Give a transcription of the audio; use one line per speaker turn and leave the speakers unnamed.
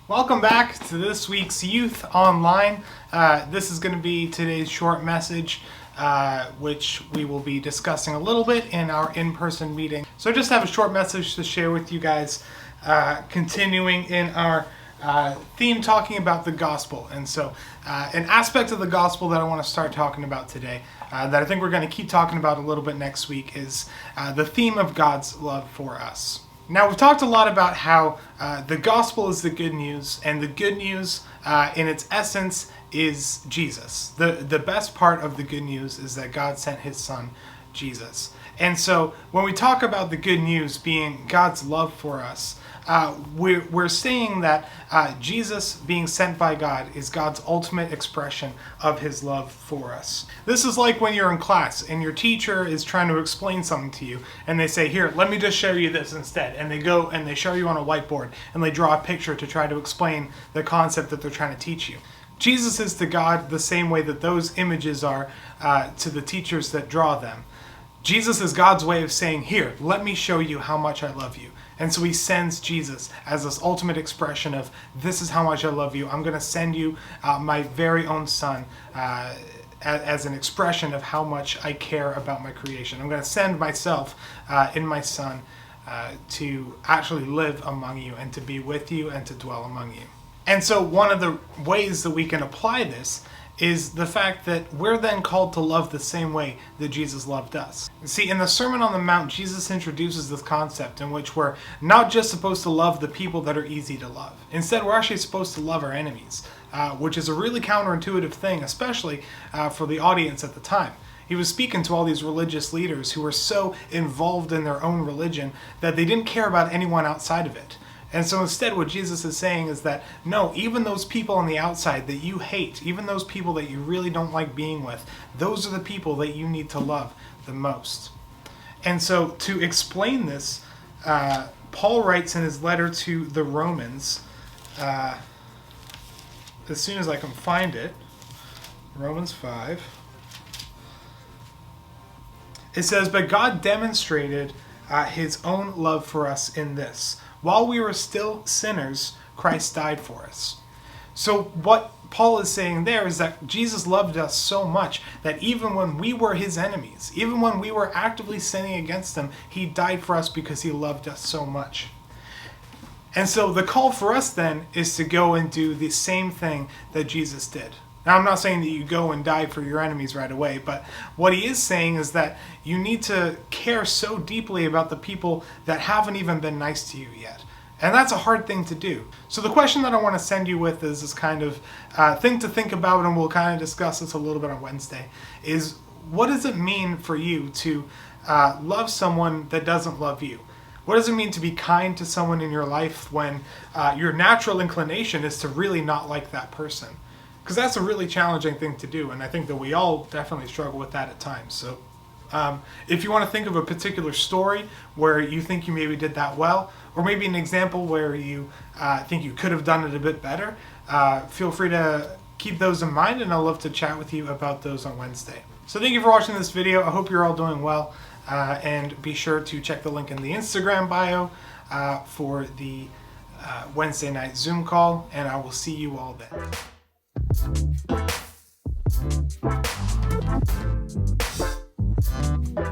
Welcome back to this week's Youth Online. This is going to be today's short message, which we will be discussing a little bit in our in-person meeting. So I just have a short message to share with you guys, continuing in our theme talking about the gospel. And so an aspect of the gospel that I want to start talking about today, that I think we're going to keep talking about a little bit next week, is the theme of God's love for us. Now, we've talked a lot about how the gospel is the good news, and the good news in its essence is Jesus. The best part of the good news is that God sent his son, Jesus. And so when we talk about the good news being God's love for us, we're saying that Jesus being sent by God is God's ultimate expression of his love for us. This is like when you're in class and your teacher is trying to explain something to you and they say, here, let me just show you this instead. And they go and they show you on a whiteboard and they draw a picture to try to explain the concept that they're trying to teach you. Jesus is to God the same way that those images are to the teachers that draw them. Jesus is God's way of saying, here, let me show you how much I love you. And so he sends Jesus as this ultimate expression of, this is how much I love you. I'm going to send you my very own son as an expression of how much I care about my creation. I'm going to send myself in my son to actually live among you and to be with you and to dwell among you. And so one of the ways that we can apply this is the fact that we're then called to love the same way that Jesus loved us. See, in the Sermon on the Mount, Jesus introduces this concept in which we're not just supposed to love the people that are easy to love. Instead, we're actually supposed to love our enemies, which is a really counterintuitive thing, especially for the audience at the time. He was speaking to all these religious leaders who were so involved in their own religion that they didn't care about anyone outside of it. And so instead what Jesus is saying is that, no, even those people on the outside that you hate, even those people that you really don't like being with, those are the people that you need to love the most. And so to explain this, Paul writes in his letter to the Romans, as soon as I can find it, Romans 5, it says, but God demonstrated his own love for us in this. While we were still sinners, Christ died for us. So what Paul is saying there is that Jesus loved us so much that even when we were his enemies, even when we were actively sinning against him, he died for us because he loved us so much. And so the call for us then is to go and do the same thing that Jesus did. Now, I'm not saying that you go and die for your enemies right away, but what he is saying is that you need to care so deeply about the people that haven't even been nice to you yet. And that's a hard thing to do. So the question that I want to send you with is this kind of thing to think about, and we'll kind of discuss this a little bit on Wednesday, is what does it mean for you to love someone that doesn't love you? What does it mean to be kind to someone in your life when your natural inclination is to really not like that person? Because that's a really challenging thing to do, and I think that we all definitely struggle with that at times. So if you want to think of a particular story where you think you maybe did that well, or maybe an example where you think you could have done it a bit better, feel free to keep those in mind, and I'll love to chat with you about those on Wednesday. So thank you for watching this video. I hope you're all doing well, and be sure to check the link in the Instagram bio for the Wednesday night Zoom call, and I will see you all then. Thank you.